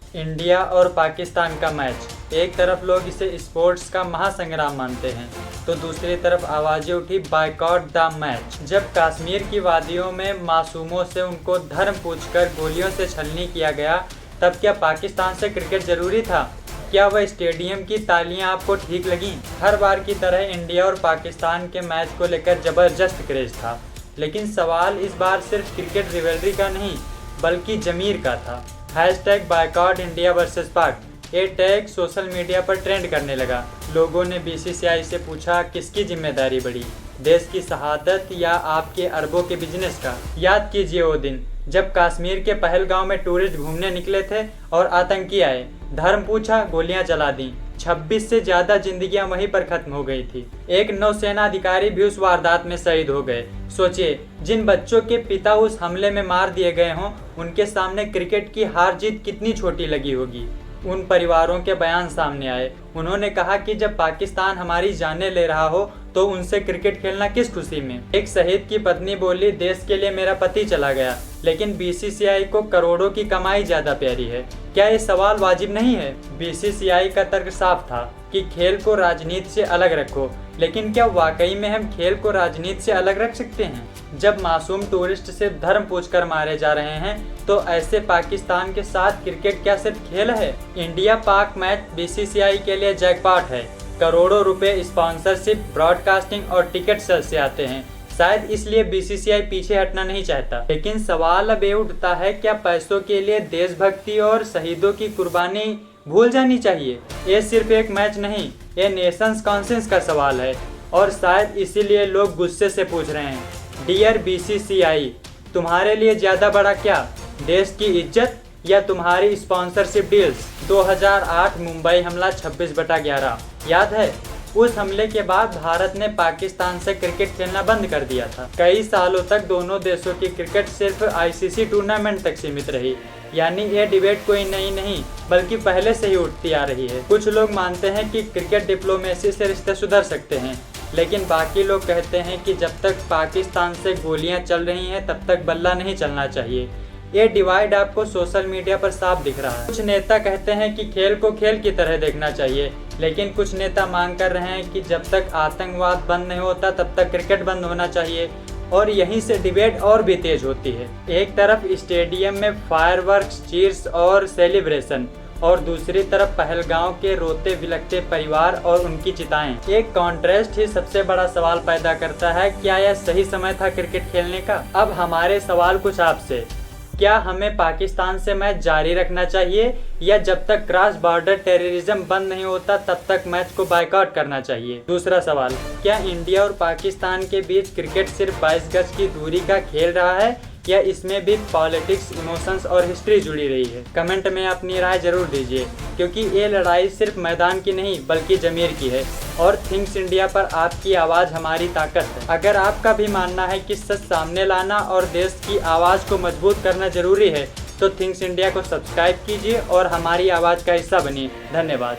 India और पाकिस्तान का match, एक तरफ लोग इसे स्पोर्ट्स का महासंग्राम मानते हैं तो दूसरी तरफ आवाजें उठी बायकॉट द मैच। जब कश्मीर की वादियों में मासूमों से उनको धर्म पूछकर गोलियों से छलनी किया गया, तब क्या पाकिस्तान से क्रिकेट जरूरी था? क्या वह स्टेडियम की तालियां आपको ठीक लगीं? हर बार की तरह इंडिया और पाकिस्तान के मैच को लेकर जबरदस्त क्रेज था, लेकिन सवाल इस बार सिर्फ क्रिकेट रिवलरी का नहीं बल्कि जमीर का था। हैशटैग बायकॉट इंडिया वर्सेस पाक, ये टैग सोशल मीडिया पर ट्रेंड करने लगा। लोगों ने बीसीसीआई से पूछा, किसकी जिम्मेदारी बड़ी, देश की शहादत या आपके अरबों के बिजनेस का? याद कीजिए वो दिन जब कश्मीर के पहलगांव में टूरिस्ट घूमने निकले थे और आतंकी आए, धर्म पूछा, गोलियां चला दी। 26 से ज्यादा जिंदगियां वहीं पर खत्म हो गई थी। एक नौसेना अधिकारी भी उस वारदात में शहीद हो गए। सोचिए, जिन बच्चों के पिता उस हमले में मार दिए गए हों, उनके सामने क्रिकेट की हार जीत कितनी छोटी लगी होगी। उन परिवारों के बयान सामने आए। उन्होंने कहा कि जब पाकिस्तान हमारी जानें ले रहा हो तो उनसे क्रिकेट खेलना किस खुशी में। एक शहीद की पत्नी बोली, देश के लिए मेरा पति चला गया, लेकिन बीसीसीआई को करोड़ों की कमाई ज्यादा प्यारी है। क्या ये सवाल वाजिब नहीं है? बीसीसीआई का तर्क साफ था कि खेल को राजनीति से अलग रखो, लेकिन क्या वाकई में हम खेल को राजनीति से अलग रख सकते हैं? जब मासूम टूरिस्ट सिर्फ धर्म पूछकर मारे जा रहे हैं, तो ऐसे पाकिस्तान के साथ क्रिकेट क्या सिर्फ खेल है? इंडिया पाक मैच बीसीसीआई के लिए जैकपॉट है। करोड़ों रुपए स्पॉन्सरशिप, ब्रॉडकास्टिंग और टिकट सेल से आते हैं। शायद इसलिए बीसीसीआई पीछे हटना नहीं चाहता। लेकिन सवाल अब ये उठता है, क्या पैसों के लिए देशभक्ति और शहीदों की कुर्बानी भूल जानी चाहिए? ये सिर्फ एक मैच नहीं, ये नेशंस कॉन्सेंस का सवाल है। और शायद इसीलिए लोग गुस्से से पूछ रहे हैं, डियर बीसीसीआई, तुम्हारे लिए ज्यादा बड़ा क्या, देश की इज्जत या तुम्हारी स्पॉन्सरशिप डील्स? 2008 मुंबई हमला 26/11 याद है? उस हमले के बाद भारत ने पाकिस्तान से क्रिकेट खेलना बंद कर दिया था। कई सालों तक दोनों देशों की क्रिकेट सिर्फ आईसीसी टूर्नामेंट तक सीमित रही। यानी ये डिबेट कोई नई नहीं बल्कि पहले से ही उठती आ रही है। कुछ लोग मानते हैं कि क्रिकेट डिप्लोमेसी से रिश्ते सुधर सकते हैं, लेकिन बाकी लोग कहते हैं कि जब तक पाकिस्तान से गोलियां चल रही हैं तब तक बल्ला नहीं चलना चाहिए। ये डिवाइड आपको सोशल मीडिया पर साफ दिख रहा है। कुछ नेता कहते हैं कि खेल को खेल की तरह देखना चाहिए, लेकिन कुछ नेता मांग कर रहे हैं कि जब तक आतंकवाद बंद नहीं होता तब तक क्रिकेट बंद होना चाहिए। और यहीं से डिबेट और भी तेज होती है। एक तरफ स्टेडियम में फायरवर्क्स, चीयर्स और सेलिब्रेशन, और दूसरी तरफ पहलगांव के रोते बिलखते परिवार और उनकी चिताएं। एक कॉन्ट्रास्ट ही सबसे बड़ा सवाल पैदा करता है, क्या यह सही समय था क्रिकेट खेलने का? अब हमारे सवाल कुछ आपसे, क्या हमें पाकिस्तान से मैच जारी रखना चाहिए या जब तक क्रॉस बॉर्डर टेररिज्म बंद नहीं होता तब तक मैच को बायकॉट करना चाहिए? दूसरा सवाल, क्या इंडिया और पाकिस्तान के बीच क्रिकेट सिर्फ 22 गज की दूरी का खेल रहा है या इसमें भी पॉलिटिक्स, इमोशंस और हिस्ट्री जुड़ी रही है? कमेंट में अपनी राय जरूर दीजिए, क्योंकि ये लड़ाई सिर्फ मैदान की नहीं बल्कि जमीर की है। और थिंक्स इंडिया पर आपकी आवाज़ हमारी ताकत है। अगर आपका भी मानना है कि सच सामने लाना और देश की आवाज़ को मजबूत करना जरूरी है, तो थिंक्स इंडिया को सब्सक्राइब कीजिए और हमारी आवाज़ का हिस्सा बनिए। धन्यवाद।